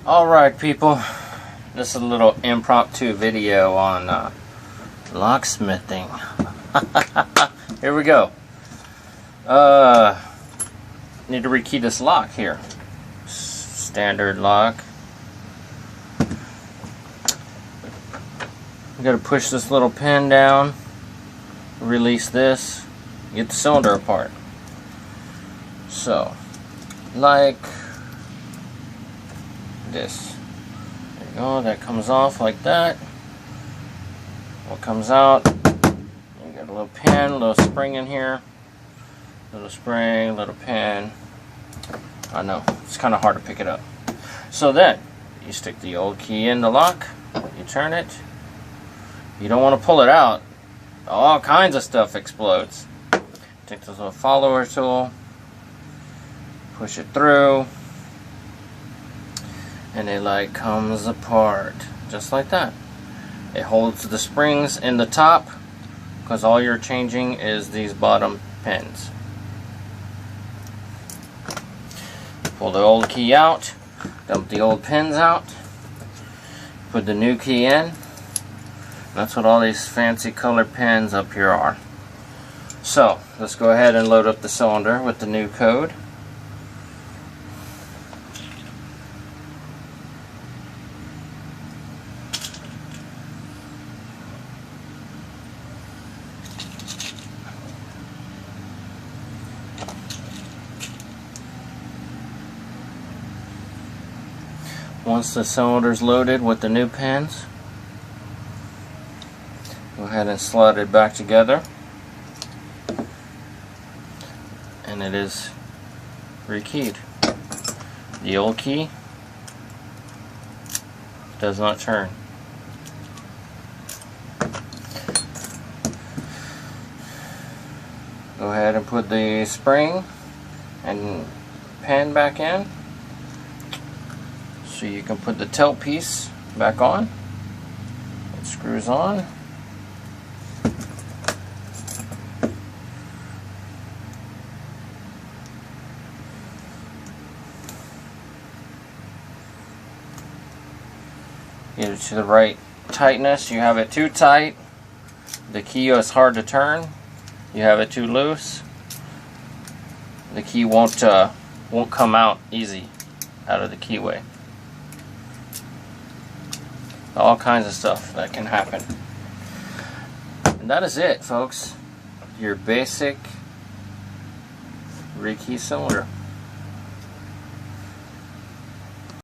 Alright people, this is a little impromptu video on locksmithing. Here we go. Need to rekey this lock here. Standard lock. We gotta push this little pin down, release this, get the cylinder apart. So, like this. There you go, that comes off like that. What comes out, you got a little pin, a little spring in here. Little spring, little pin. I know, it's kind of hard to pick it up. So then, you stick the old key in the lock, you turn it. You don't want to pull it out. All kinds of stuff explodes. Take this little follower tool, push it through, and it like comes apart just like that. It holds the springs in the top because all you're changing is these bottom pins. Pull the old key out, dump the old pins out, put the new key in. That's what all these fancy colored pins up here are. So let's go ahead and load up the cylinder with the new code. Once the cylinder's loaded with the new pins, go ahead and slide it back together, and it is rekeyed. The old key does not turn. Go ahead and put the spring and pin back in, so you can put the tail piece back on. It screws on. Get it to the right tightness. You have it too tight, the key is hard to turn. You have it too loose, the key won't come out easy out of the keyway. All kinds of stuff that can happen. And that is it, folks. Your basic rekey cylinder.